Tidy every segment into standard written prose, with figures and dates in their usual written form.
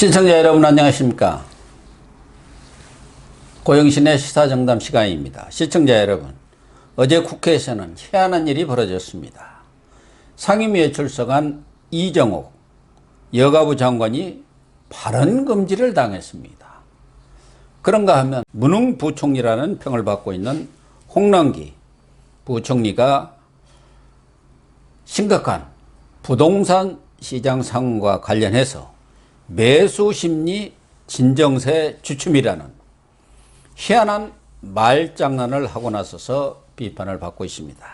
시청자 여러분 안녕하십니까. 고영신의 시사정담 시간입니다. 시청자 여러분, 어제 국회에서는 희한한 일이 벌어졌습니다. 상임위에 출석한 이정옥 여가부 장관이 발언금지를 당했습니다. 그런가 하면 무능부총리라는 평을 받고 있는 홍남기 부총리가 심각한 부동산 시장 상황과 관련해서 매수심리 진정세 주춤이라는 희한한 말장난을 하고 나서서 비판을 받고 있습니다.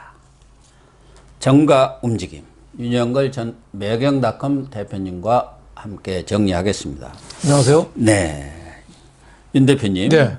정가 움직임, 윤영걸 전 매경닷컴 대표님과 함께 정리하겠습니다. 안녕하세요. 네, 윤 대표님. 네.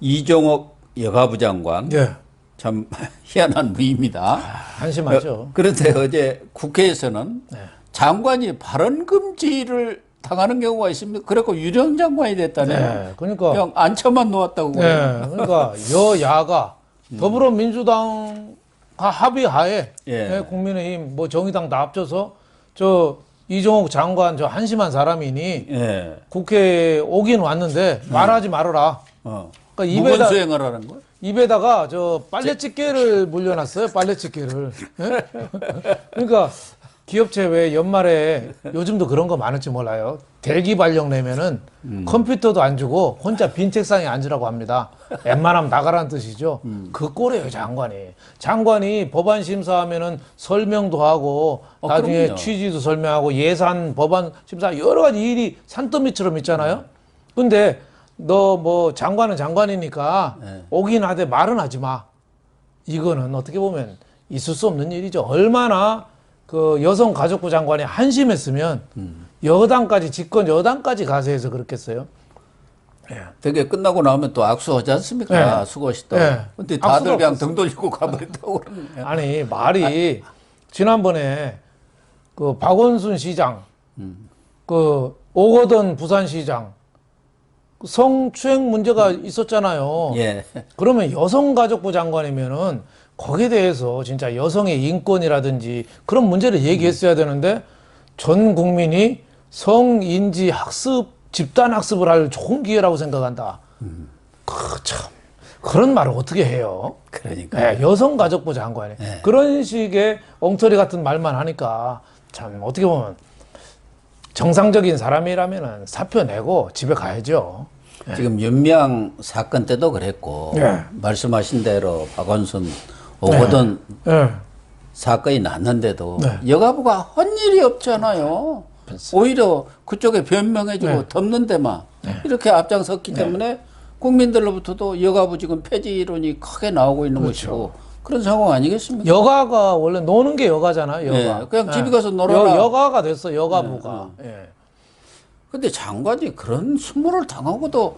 이종옥 여가부 장관. 네. 참 희한한 분입니다. 한심하죠. 그런데 어제 국회에서는 네. 장관이 발언 금지를 당하는 경우가 있습니다. 그래서 유령 장관이 됐다네요. 네. 그러니까. 그냥 앉혀만 놓았다고. 네. 그래요. 그러니까 여야가 더불어민주당과 합의하에 예. 네, 국민의힘, 뭐 정의당 다 합쳐서 저 이종옥 장관 저 한심한 사람이니 예. 국회에 오긴 왔는데 말하지 말아라. 그러니까 무건 수행을 하는 거예요? 입에다가 저 빨래집게를 물려놨어요. 빨래집게를. 예? 그러니까 기업체 왜 연말에 요즘도 그런 거 많을지 몰라요. 대기 발령 내면은 컴퓨터도 안 주고 혼자 빈 책상에 앉으라고 합니다. 웬만하면 나가라는 뜻이죠. 그 꼴이에요, 장관이. 장관이 법안 심사하면은 설명도 하고 나중에 그럼요. 취지도 설명하고 예산 법안 심사 여러 가지 일이 산더미처럼 있잖아요. 근데 너 뭐 장관은 장관이니까 오긴 하되 말은 하지 마. 이거는 어떻게 보면 있을 수 없는 일이죠. 얼마나 그 여성가족부 장관이 한심했으면 여당까지 집권 여당까지 가세해서 그랬겠어요. 되게 끝나고 나면 또 악수하지 않습니까? 네. 수고하시다. 네. 근데 악수도 다들 그냥 없었어요. 등 돌리고 가버렸다고 그러네요. 아니 말이 지난번에 그 박원순 시장, 그 오거돈 부산시장 성추행 문제가 있었잖아요. 예. 그러면 여성가족부 장관이면은 거기에 대해서 진짜 여성의 인권이라든지 그런 문제를 얘기했어야 되는데 전 국민이 성인지 학습, 집단 학습을 할 좋은 기회라고 생각한다. 참 그런 말을 어떻게 해요? 그러니까. 네, 여성가족부 장관이 그런 식의 엉터리 같은 말만 하니까 참 어떻게 보면 정상적인 사람이라면은 사표 내고 집에 가야죠. 지금 윤미향 사건 때도 그랬고 말씀하신 대로 박원순 오거돈 사건이 났는데도 여가부가 한 일이 없잖아요. 오히려 그쪽에 변명해주고 덮는 데만 이렇게 앞장섰기 때문에 국민들로부터도 여가부 지금 폐지론이 크게 나오고 있는 것이고 그런 상황 아니겠습니까? 여가가 원래 노는 게 여가잖아요. 여가. 예, 그냥 집에 가서 놀아라. 여가가 됐어. 여가부가. 예. 근데 장관이 그런 수모를 당하고도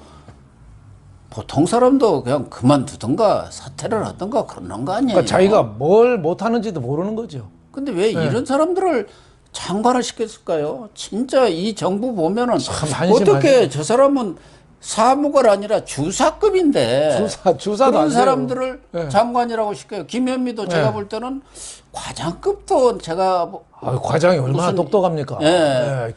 보통 사람도 그냥 그만두든가 사퇴를 하든가 그러는 거 아니에요? 그러니까 자기가 뭘 못하는지도 모르는 거죠. 근데 왜 이런 사람들을 장관을 시켰을까요? 진짜 이 정부 보면은 참 한심하죠. 어떻게 저 사람은 사무관 아니라 주사급인데 주사도 그런 안 돼요. 사람들을 장관이라고 시켜요. 김현미도 제가 볼 때는 과장급도 제가 과장이 얼마나 똑똑합니까?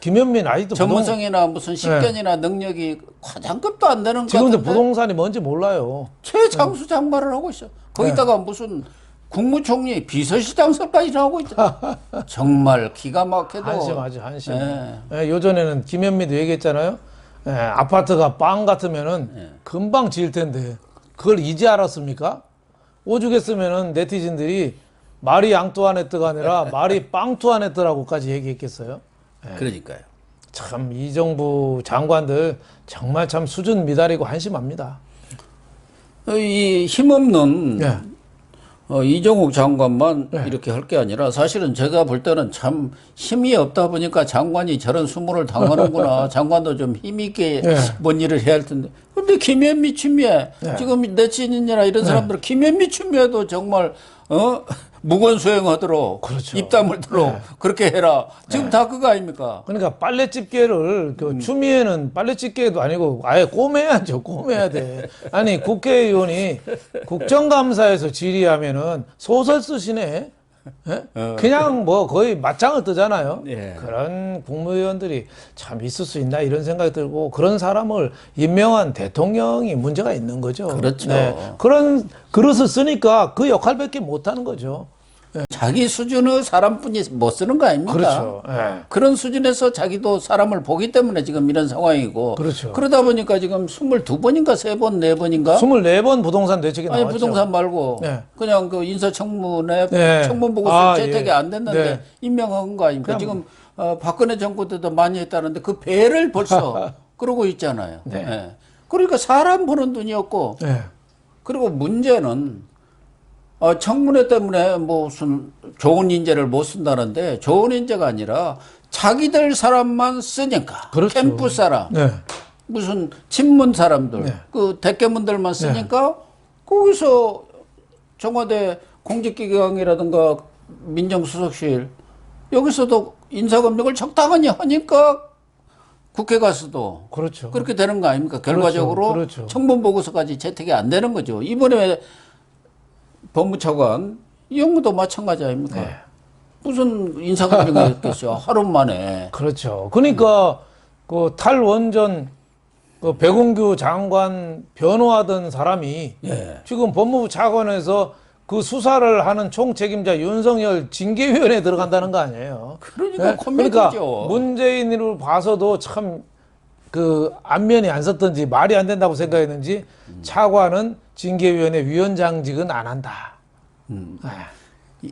김현민 아직도 전문성이나 무슨 식견이나 능력이 과장급도 안 되는 거 지금도 같은데 부동산이 뭔지 몰라요. 최장수 장관을 하고 있어. 거기다가 무슨 국무총리 비서실장설까지 하고 있잖아. 정말 기가 막혀도 한심하죠, 한심. 요전에는 김현미도 얘기했잖아요. 아파트가 빵 같으면은 금방 지을 텐데 그걸 이제 알았습니까? 오죽했으면은 네티즌들이 말이 앙뚜아네뜨가 아니라 말이 빵뚜아네뜨라고까지 얘기했겠어요. 그러니까요. 참 이 정부 장관들 정말 참 수준 미달이고 한심합니다. 이 힘없는 이종욱 장관만 이렇게 할 게 아니라 사실은 제가 볼 때는 참 힘이 없다 보니까 장관이 저런 수모를 당하는구나. 장관도 좀 힘있게 뭔 일을 해야 할 텐데. 근데 김현미 추미애 지금 내친이나 이런 사람들은 김현미 추미애도 정말 무건 수행하도록 입 다물도록 그렇게 해라. 지금 다 그거 아닙니까? 그러니까 빨래집게를 그 추미애는 빨래집게도 아니고 아예 꼬매야죠. 꼬매야 돼. 아니 국회의원이 국정감사에서 질의하면은 소설 쓰시네. 예? 그냥 뭐 거의 맞짱을 뜨잖아요. 예. 그런 국무위원들이 참 있을 수 있나 이런 생각이 들고 그런 사람을 임명한 대통령이 문제가 있는 거죠. 그렇죠. 그런 그릇을 쓰니까 그 역할밖에 못하는 거죠. 자기 수준의 사람뿐이 못 쓰는 거 아닙니까? 그렇죠. 예. 그런 수준에서 자기도 사람을 보기 때문에 지금 이런 상황이고. 그렇죠. 그러다 보니까 지금 22번인가 3번, 4번인가? 24번 부동산 대책이 아니, 나왔죠. 부동산 말고 네. 그냥 그 인사청문회 네. 청문 보고서 아, 채택이 예. 안 됐는데 네. 임명한 거 아닙니까? 지금 박근혜 정부 때도 많이 했다는데 그 배를 벌써 그러고 있잖아요. 네. 예. 그러니까 사람 보는 눈이 없고 예. 그리고 문제는 청문회 때문에 무슨 좋은 인재를 못 쓴다는데 좋은 인재가 아니라 자기들 사람만 쓰니까 그렇죠. 캠프 사람 네. 무슨 친문 사람들 네. 그 대깨문들만 쓰니까 거기서 청와대 공직기강이라든가 민정수석실 여기서도 인사검증을 적당히 하니까 국회 가서도 그렇죠. 그렇게 되는 거 아닙니까? 결과적으로 그렇죠. 청문 보고서까지 채택이 안 되는 거죠. 이번에 법무차관 이 경우도 마찬가지 아닙니까? 네. 무슨 인사검증이었겠어요. 하루 만에. 그렇죠. 그러니까 그 탈원전 그 백운규 장관 변호하던 사람이 예. 지금 법무부 차관에서 그 수사를 하는 총책임자 윤석열 징계위원회에 들어간다는 거 아니에요. 그러니까 예? 코미디죠. 그러니까 문재인을 봐서도 참 그 안면이 안 썼던지 말이 안 된다고 생각했는지 차관은 징계위원회 위원장직은 안 한다.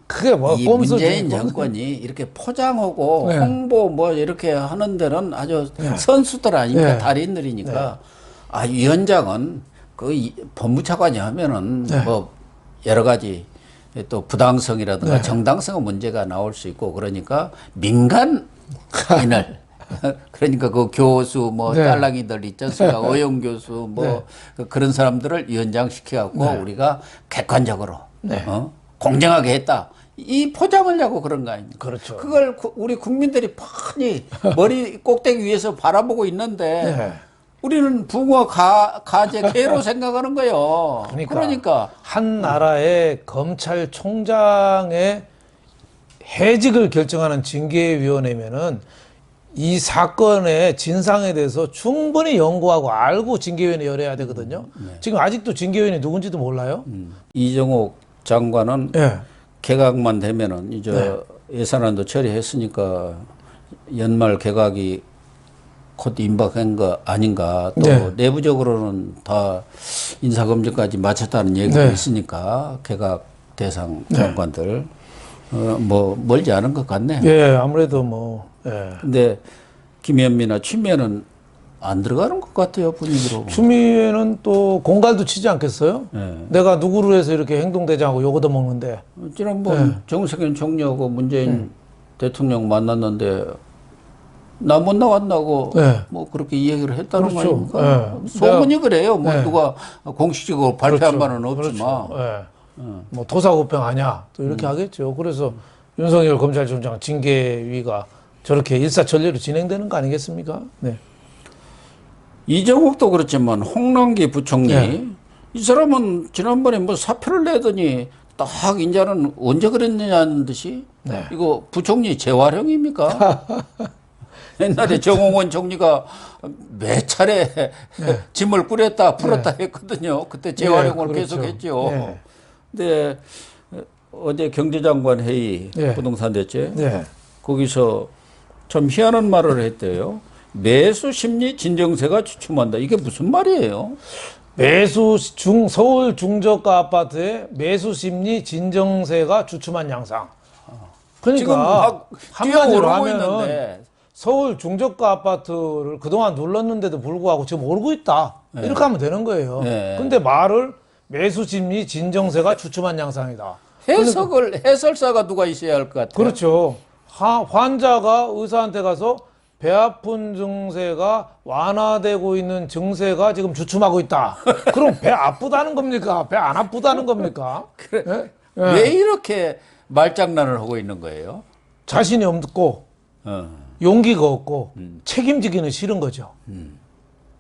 그게 뭐 이 꼼수 문재인 중에 정권이 이렇게 포장하고 네. 홍보 뭐 이렇게 하는 데는 아주 선수들 아닙니까? 네. 달인들이니까. 위원장은 그 법무차관이 하면은 뭐 여러 가지 또 부당성이라든가 정당성 문제가 나올 수 있고 그러니까 민간인을 그러니까 그 교수 뭐 딸랑이들 있지 않습니까? 어용 교수 뭐 그런 사람들을 위원장 시켜갖고 우리가 객관적으로 공정하게 했다. 이 포장을 하고 그런 거 아닙니까? 그렇죠. 그걸 우리 국민들이 뻔히 머리 꼭대기 위에서 바라보고 있는데 우리는 붕어 가재 개로 생각하는 거예요. 그러니까 한 나라의 검찰총장의 해직을 결정하는 징계위원회면은 이 사건의 진상에 대해서 충분히 연구하고 알고 징계위원회 열어야 되거든요. 지금 아직도 징계위원회 누군지도 몰라요. 이정옥 장관은 개각만 되면은 이제 예산안도 처리했으니까 연말 개각이 곧 임박한 거 아닌가. 또 내부적으로는 다 인사검증까지 마쳤다는 얘기가 있으니까 개각 대상 장관들 뭐 멀지 않은 것 같네요. 예, 아무래도 뭐. 근데 김현미나 추미애는 안 들어가는 것 같아요, 분위기로. 추미애는 또 공갈도 치지 않겠어요? 네. 내가 누구를 해서 이렇게 행동대장하고 욕얻어 먹는데. 지난번 정세균 총리하고 문재인 대통령 만났는데 나 못 나왔다고 뭐 그렇게 이야기를 했다는 거 아닙니까? 소문이 그래요. 뭐 누가 공식적으로 발표한 바는 없지만. 뭐 토사구팽 아냐 또 이렇게 하겠죠. 그래서 윤석열 검찰총장 징계위가 저렇게 일사천리로 진행되는 거 아니겠습니까? 네. 이정욱도 그렇지만 홍남기 부총리 이 사람은 지난번에 뭐 사표를 내더니 딱 이제는 언제 그랬느냐는 듯이 이거 부총리 재활용입니까? 옛날에 정홍원 총리가 몇 차례 짐을 꾸렸다 풀었다 했거든요. 그때 재활용을 계속했죠. 근데 어제 경제장관 회의 부동산 대책 거기서 참 희한한 말을 했대요. 매수 심리 진정세가 주춤한다. 이게 무슨 말이에요? 서울 중저가 아파트의 매수 심리 진정세가 주춤한 양상. 그러니까 한마디로 하면은 서울 중저가 아파트를 그동안 눌렀는데도 불구하고 지금 오르고 있다. 이렇게 하면 되는 거예요. 근데 말을 매수 심리 진정세가 주춤한 양상이다. 해설사가 누가 있어야 할 것 같아요. 그렇죠. 환자가 의사한테 가서 배 아픈 증세가 완화되고 있는 증세가 지금 주춤하고 있다. 그럼 배 아프다는 겁니까? 배 안 아프다는 겁니까? 왜 이렇게 말장난을 하고 있는 거예요? 자신이 없고 용기가 없고 책임지기는 싫은 거죠.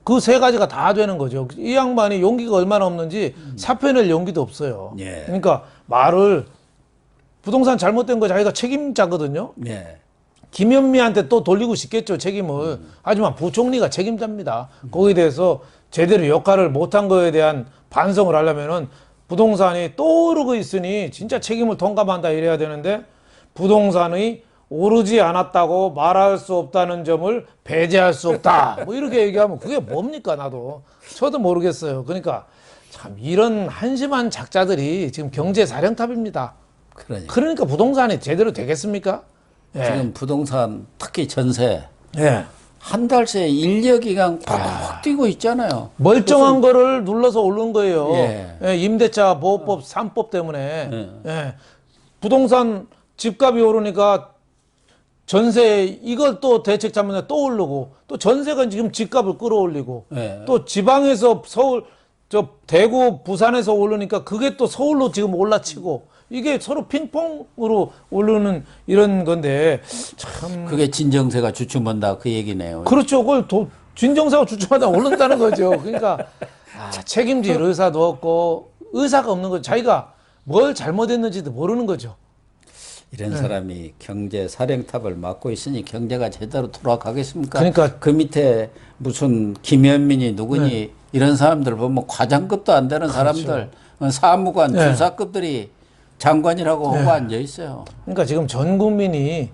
그 세 가지가 다 되는 거죠. 이 양반이 용기가 얼마나 없는지 사표 낼 용기도 없어요. 그러니까 말을 부동산 잘못된 거 자기가 책임자거든요. 네. 김현미한테 또 돌리고 싶겠죠, 책임을. 하지만 부총리가 책임자입니다. 거기에 대해서 제대로 역할을 못한 거에 대한 반성을 하려면은 부동산이 또 오르고 있으니 진짜 책임을 통감한다 이래야 되는데 부동산이 오르지 않았다고 말할 수 없다는 점을 배제할 수 없다. 뭐 이렇게 얘기하면 그게 뭡니까, 나도. 저도 모르겠어요. 그러니까 참 이런 한심한 작자들이 지금 경제 사령탑입니다. 그러니까 부동산이 제대로 되겠습니까? 예. 지금 부동산 특히 전세 예. 한 달 새 인력이 그냥 팍 뛰고 있잖아요. 멀쩡한 거를 눌러서 오른 거예요. 예. 예, 임대차 보호법 3법 때문에. 예. 부동산 집값이 오르니까 전세 이걸 또 대책 잡는데 또 오르고 또 전세가 지금 집값을 끌어올리고 예. 또 지방에서 서울 저 대구 부산에서 오르니까 그게 또 서울로 지금 올라치고 이게 서로 핑퐁으로 오르는 이런 건데 참 그게 진정세가 주춤한다 그 얘기네요. 그렇죠. 그걸 진정사가 주춤하다 오른다는 거죠. 그러니까 책임질 의사도 없고 의사가 없는 거죠. 자기가 뭘 잘못했는지도 모르는 거죠. 이런 사람이 경제 사령탑을 맡고 있으니 경제가 제대로 돌아가겠습니까? 그러니까 그 밑에 무슨 김현민이 누구니 이런 사람들 보면 과장급도 안 되는 사람들 사무관 주사급들이 장관이라고 하고 앉아 있어요. 그러니까 지금 전 국민이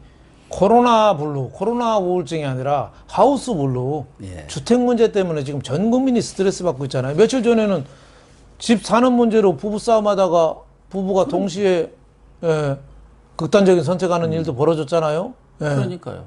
코로나 블루, 코로나 우울증이 아니라 하우스 블루, 주택 문제 때문에 지금 전 국민이 스트레스 받고 있잖아요. 며칠 전에는 집 사는 문제로 부부 싸움하다가 부부가 동시에 극단적인 선택하는 일도 벌어졌잖아요. 그러니까요.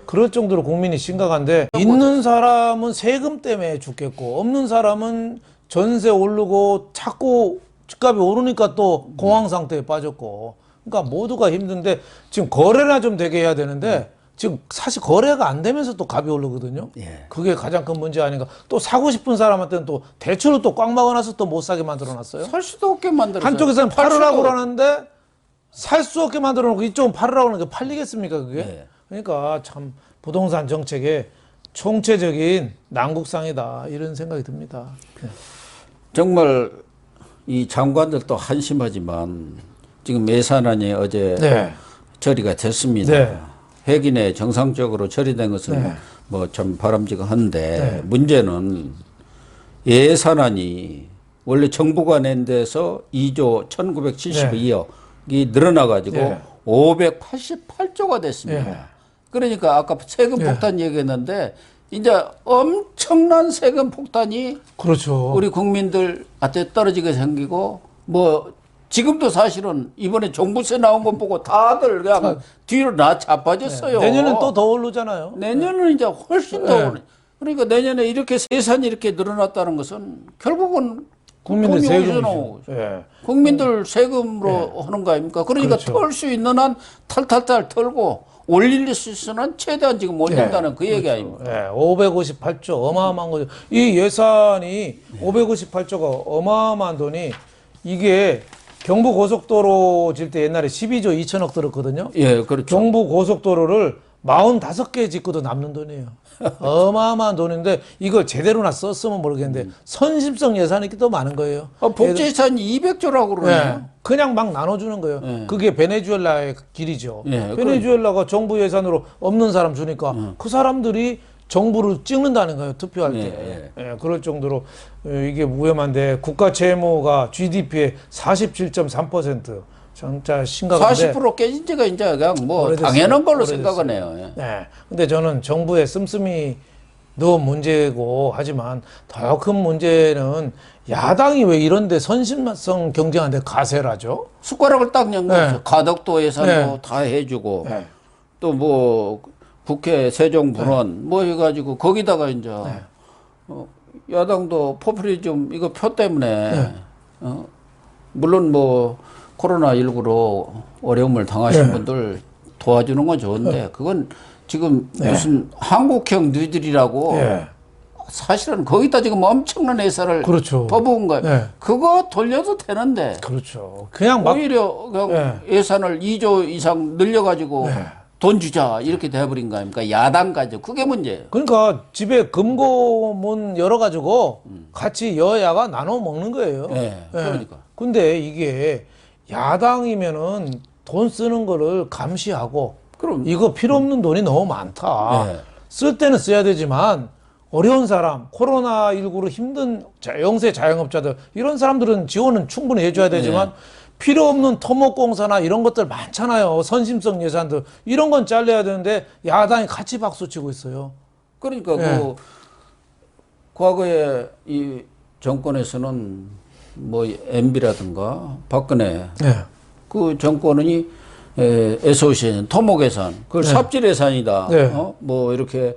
그럴 정도로 국민이 심각한데 있는 사람은 세금 때문에 죽겠고 없는 사람은 전세 오르고 자꾸 집값이 오르니까 또 공황 상태에 빠졌고 그러니까 모두가 힘든데 지금 거래나 좀 되게 해야 되는데 지금 사실 거래가 안 되면서 또 값이 오르거든요. 그게 가장 큰 문제 아닌가. 또 사고 싶은 사람한테는 또 대출을 또 꽉 막아놔서 또 못 사게 만들어놨어요. 살 수도 없게 만들었어요. 한쪽에서는 팔으라고 그러는데 살 수 없게 만들어놓고 이쪽은 팔으라고 하는 게 팔리겠습니까 그게? 그러니까 참 부동산 정책의 총체적인 난국상이다 이런 생각이 듭니다. 정말 이 장관들도 한심하지만 지금 예산안이 어제 처리가 됐습니다. 회기내 정상적으로 처리된 것은 뭐 참 바람직한데 문제는 예산안이 원래 정부가 낸 데서 2조 1972억이 늘어나가지고 588조가 됐습니다. 그러니까 아까 세금 폭탄 얘기했는데 이제 엄청난 세금 폭탄이 그렇죠. 우리 국민들한테 떨어지게 생기고 뭐 지금도 사실은 이번에 종부세 나온 거 보고 다들 그냥 뒤로 나 자빠졌어요. 내년엔 또 더 오르잖아요. 내년은 이제 훨씬 더 오르. 그러니까 내년에 이렇게 예산이 이렇게 늘어났다는 것은 결국은 국민들 돈이 어디서 세금이죠. 나오죠. 국민들 세금으로 하는 거 아닙니까? 그러니까 털 수 있는 한 탈탈탈 털고 올릴 수 있는 한 최대한 지금 올린다는 그 얘기 아닙니까? 558조 어마어마한 거죠. 이 예산이 558조가 어마어마한 돈이 이게 경부고속도로 질 때 옛날에 12조 2천억 들었거든요. 그렇죠. 경부고속도로를 45개 짓고도 남는 돈이에요. 어마어마한 돈인데 이걸 제대로나 썼으면 모르겠는데 선심성 예산이 또 많은 거예요. 복지 예산이 200조라고 그러네요. 그냥 막 나눠주는 거예요. 그게 베네수엘라의 길이죠. 예, 베네수엘라가 정부 예산으로 없는 사람 주니까 그 사람들이 정부를 찍는다는 거예요. 투표할 때. 그럴 정도로 이게 위험한데 국가 채무가 GDP의 47.3%. 진짜 심각한데. 40% 깨진 지가 이제 그냥 뭐 오래됐어요. 당연한 걸로 오래됐어요. 생각은 해요. 근데 저는 정부의 씀씀이도 문제고 하지만 더 큰 문제는 야당이 왜 이런데 선심성 경쟁하는데 가세를 하죠? 숟가락을 딱 연 거죠. 가덕도 예산도 다 해주고 또 뭐 국회 세종분원 뭐 해가지고 거기다가 이제 야당도 포퓰리즘 이거 표 때문에 물론 뭐 코로나19로 어려움을 당하신 분들 도와주는 건 좋은데 그건 지금 무슨 한국형 뉴딜이라고 사실은 거기다 지금 엄청난 예산을 퍼부은 거예요. 그거 돌려도 되는데 그냥 막 오히려 그냥 예산을 2조 이상 늘려가지고 돈 주자 이렇게 돼버린 거 아닙니까? 야당까지 그게 문제예요. 그러니까 집에 금고문 열어가지고 같이 여야가 나눠 먹는 거예요. 그러니까. 근데 이게 야당이면은 돈 쓰는 거를 감시하고 그럼 이거 필요 없는 돈이 너무 많다. 네. 쓸 때는 써야 되지만 어려운 사람, 코로나19로 힘든 영세 자영업자들 이런 사람들은 지원은 충분히 해줘야 되지만 필요 없는 토목공사나 이런 것들 많잖아요. 선심성 예산들 이런 건 잘려야 되는데 야당이 같이 박수치고 있어요. 그러니까 그 과거에 이 정권에서는 뭐 MB라든가 박근혜 그 정권이 SOC 토목 예산 그걸 삽질 예산이다. 뭐 이렇게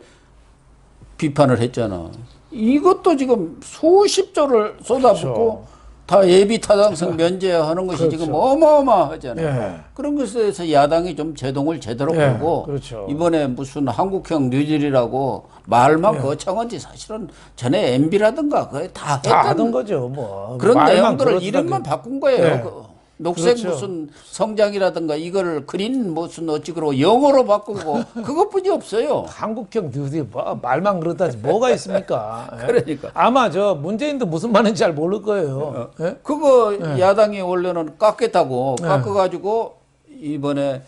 비판을 했잖아. 이것도 지금 수십조를 쏟아붓고 다 예비 타당성 면제하는 것이 지금 어마어마하잖아요. 그런 것에 대해서 야당이 좀 제동을 제대로 걸고 이번에 무슨 한국형 뉴딜이라고 말만 거창한지 사실은 전에 MB라든가 그게 다 하던 거죠. 뭐 그런 내용들을 이름만 바꾼 거예요. 녹색 무슨 성장이라든가 이걸 그린 무슨 어찌그러고 영어로 바꾸고 그것뿐이 없어요. 한국형 뉴딜 뭐 말만 그렇다지 뭐가 있습니까? 그러니까 아마 저 문재인도 무슨 말인지 잘 모를 거예요. 그거 야당이 원래는 깎겠다고 깎아가지고 이번에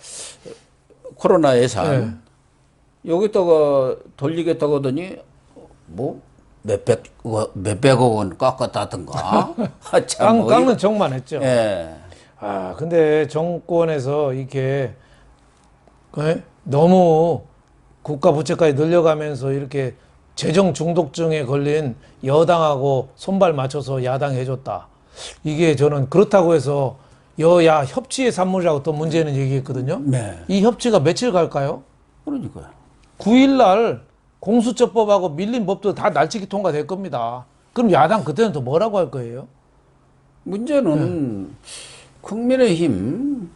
코로나 예산 여기다가 돌리겠다고 하더니 뭐 몇백억 원 깎았다든가. 깎는 척만 했죠. 예. 근데 정권에서 이렇게 너무 국가 부채까지 늘려가면서 이렇게 재정 중독증에 걸린 여당하고 손발 맞춰서 야당이 해줬다. 이게 저는 그렇다고 해서 여야 협치의 산물이라고 또 문제는 얘기했거든요. 이 협치가 며칠 갈까요? 그러니까요. 9일날 공수처법하고 밀린 법도 다 날치기 통과될 겁니다. 그럼 야당 그때는 또 뭐라고 할 거예요? 문제는 국민의힘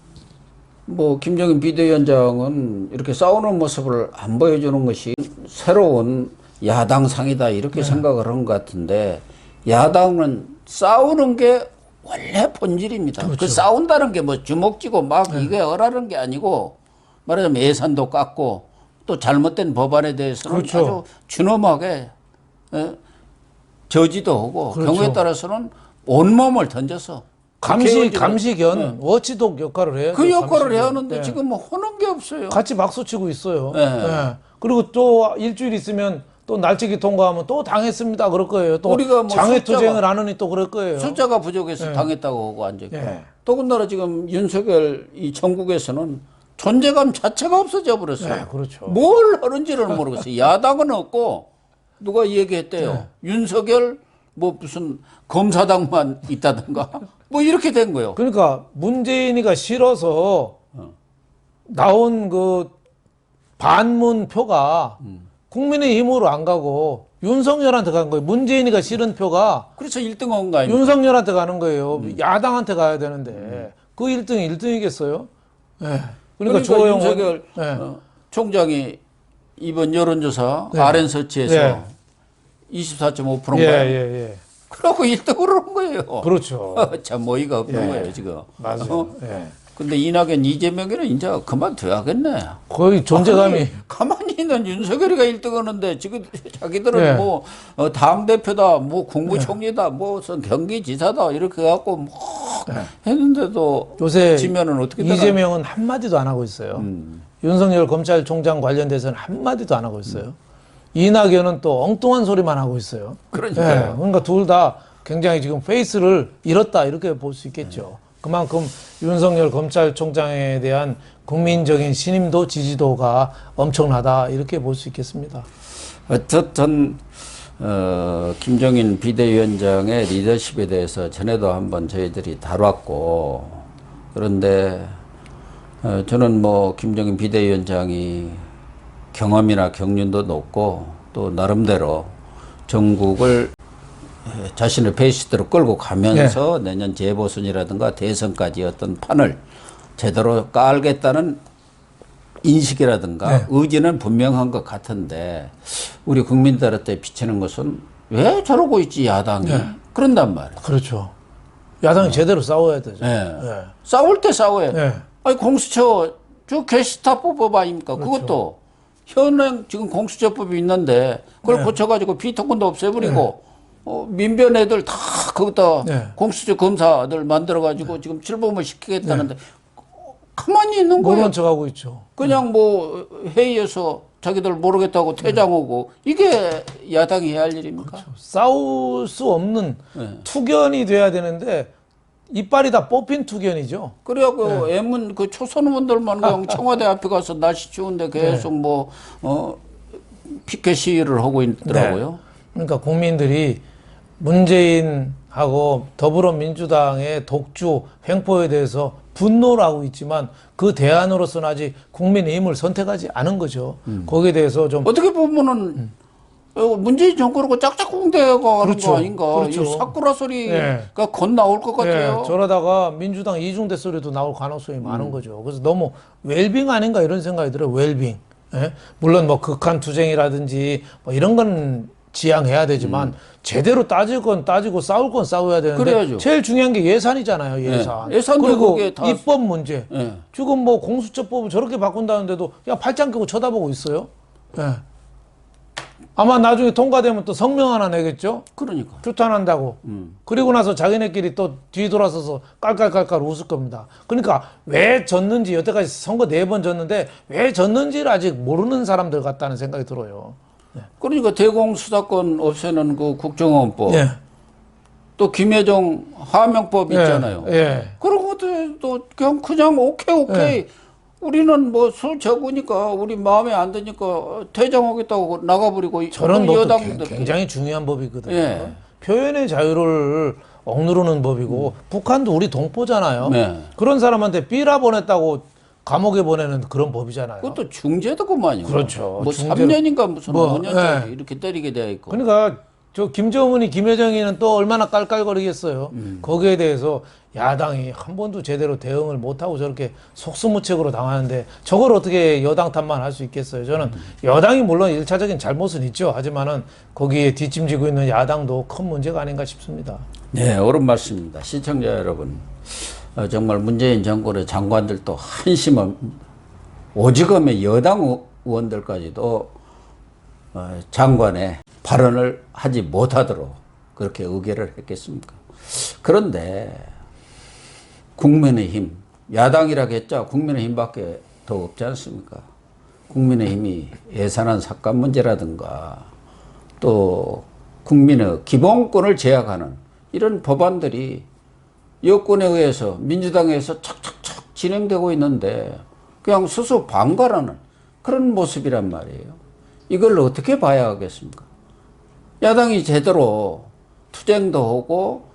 뭐 김정인 비대위원장은 이렇게 싸우는 모습을 안 보여주는 것이 새로운 야당상이다 이렇게 생각을 한 것 같은데 야당은 싸우는 게 원래 본질입니다. 그 싸운다는 게 뭐 주먹 쥐고 막 이게 어라는 게 아니고 말하자면 예산도 깎고 또 잘못된 법안에 대해서는 아주 준엄하게 저지도 하고 경우에 따라서는 온몸을 던져서 감시견 워치독 역할을 해요. 그 역할을 해야 하는데 지금 뭐 하는 게 없어요. 같이 박수 치고 있어요. 그리고 또 일주일 있으면 또 날치기 통과하면 또 당했습니다 그럴 거예요. 또 우리가 뭐 장외투쟁을 안 하니 또 그럴 거예요. 숫자가 부족해서 당했다고 하고 앉아있고 더군다나 지금 윤석열 이 전국에서는 존재감 자체가 없어져 버렸어요. 뭘 하는지를 모르겠어요. 야당은 없고 누가 얘기했대요. 윤석열 뭐 무슨 검사당만 있다든가 뭐 이렇게 된 거예요. 그러니까 문재인이가 싫어서 나온 그 반문 표가 국민의힘으로 안 가고 윤석열한테 간 거예요. 문재인이가 싫은 표가 그래서 1등 한 거 아닙니까? 윤석열한테 가는 거예요. 야당한테 가야 되는데 그 1등이 1등이겠어요? 그러니까 윤석열 총장이 이번 여론조사 RN서치에서 24.5%인가요? 그러고 1등으로 한 거예요. 그렇죠. 참 어이가 없는 거예요 지금. 맞아요. 근데 이낙연, 이재명이는 이제 그만둬야겠네. 거의 존재감이. 가만히 있는 윤석열이가 1등 하는데 지금 자기들은 뭐 당대표다, 뭐 국무총리다, 무슨 경기지사다 이렇게 해갖고 뭐 했는데도 요새 지면은 어떻게 이재명은 한마디도 안 하고 있어요. 윤석열 검찰총장 관련돼서는 한마디도 안 하고 있어요. 이낙연은 또 엉뚱한 소리만 하고 있어요. 그러니까요. 그러니까 둘 다 굉장히 지금 페이스를 잃었다 이렇게 볼 수 있겠죠. 그만큼 윤석열 검찰총장에 대한 국민적인 신임도 지지도가 엄청나다 이렇게 볼 수 있겠습니다. 어쨌든 김종인 비대위원장의 리더십에 대해서 전에도 한번 저희들이 다뤘고 그런데 저는 뭐 김종인 비대위원장이 경험이나 경륜도 높고 또 나름대로 전국을 자신의 페이스대로 끌고 가면서 내년 재보선이라든가 대선까지 어떤 판을 제대로 깔겠다는 인식이라든가 의지는 분명한 것 같은데 우리 국민들한테 비치는 것은 왜 저러고 있지 야당이 그런단 말이에요. 그렇죠. 야당이 제대로 싸워야 되죠. 싸울 때 싸워야 돼. 아니 공수처 저 게시타법 아닙니까? 그것도 현행 지금 공수처법이 있는데 그걸 고쳐가지고 비토권도 없애버리고 민변 애들 다 거기다 공수처 검사들 만들어가지고 지금 출범을 시키겠다는데 가만히 있는 거예요. 모르는 척하고 있죠. 그냥 뭐 회의에서 자기들 모르겠다고 퇴장하고 이게 야당이 해야 할 일입니까? 그렇죠. 싸울 수 없는 네. 투견이 돼야 되는데 이빨이 다 뽑힌 투견이죠. 그래갖고 애문 그 초선 의원들만 그냥 청와대 앞에 가서 날씨 추운데 계속 피켓 시위를 하고 있더라고요. 그러니까 국민들이 문재인하고 더불어민주당의 독주 횡포에 대해서 분노를 하고 있지만 그 대안으로서는 아직 국민의힘을 선택하지 않은 거죠. 거기에 대해서 좀 어떻게 보면은 문재인 정권하고 짝짝꿍대가 하는 그렇죠. 거 아닌가. 그렇죠. 이 사쿠라 소리가 곧 나올 것 같아요. 저러다가 민주당 이중대 소리도 나올 가능성이 많은 거죠. 그래서 너무 웰빙 아닌가 이런 생각이 들어요. 웰빙. 예? 물론 뭐 극한 투쟁이라든지 뭐 이런 건 지양해야 되지만 제대로 따질 건 따지고 싸울 건 싸워야 되는데 그래야죠. 제일 중요한 게 예산이잖아요. 예산. 네. 예산도 그리고 그게 다 입법 문제. 네. 지금 뭐 공수처법을 저렇게 바꾼다는데도 그냥 팔짱 끼고 쳐다보고 있어요. 예. 아마 나중에 통과되면 또 성명 하나 내겠죠. 그러니까. 규탄한다고. 그리고 나서 자기네끼리 또 뒤돌아서서 깔깔깔깔 웃을 겁니다. 그러니까 왜 졌는지 여태까지 선거 4번 졌는데 왜 졌는지를 아직 모르는 사람들 같다는 생각이 들어요. 그러니까 대공수사권 없애는 그 국정원법. 예. 또 김혜정 하명법 있잖아요. 예. 그런 것도 그냥 오케이. 우리는 뭐 수 적으니까 우리 마음에 안 드니까 퇴장하겠다고 나가버리고 저런 법도 여당들 굉장히 중요한 법이거든요. 예. 표현의 자유를 억누르는 법이고 북한도 우리 동포잖아요. 네. 그런 사람한테 삐라 보냈다고 감옥에 보내는 그런 법이잖아요. 그것도 중죄도구만요. 그렇죠. 뭐 중죄로. 3년인가 무슨 뭐, 5년짜리 예. 이렇게 때리게 돼 있고. 그러니까 저 김정은이 김여정이는 또 얼마나 깔깔거리겠어요. 거기에 대해서 야당이 한 번도 제대로 대응을 못하고 저렇게 속수무책으로 당하는데 저걸 어떻게 여당 탓만 할 수 있겠어요. 저는 여당이 물론 일차적인 잘못은 있죠. 하지만은 거기에 뒷짐지고 있는 야당도 큰 문제가 아닌가 싶습니다. 네, 옳은 말씀입니다. 시청자 여러분, 정말 문재인 정권의 장관들도 한심한 오직음의 여당 의원들까지도 장관의 발언을 하지 못하도록 그렇게 의결을 했겠습니까? 그런데 국민의힘, 야당이라고 했자 국민의힘밖에 더 없지 않습니까? 국민의힘이 예산안 삭감 문제라든가 또 국민의 기본권을 제약하는 이런 법안들이 여권에 의해서 민주당에서 착착착 진행되고 있는데 그냥 스스로 방관하는 그런 모습이란 말이에요. 이걸 어떻게 봐야 하겠습니까? 야당이 제대로 투쟁도 하고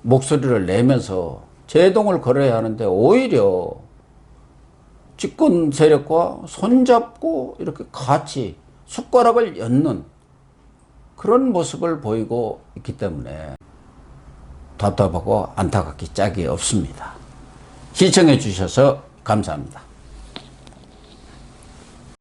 목소리를 내면서 제동을 걸어야 하는데 오히려 집권 세력과 손잡고 이렇게 같이 숟가락을 얹는 그런 모습을 보이고 있기 때문에 답답하고 안타깝기 짝이 없습니다. 시청해 주셔서 감사합니다.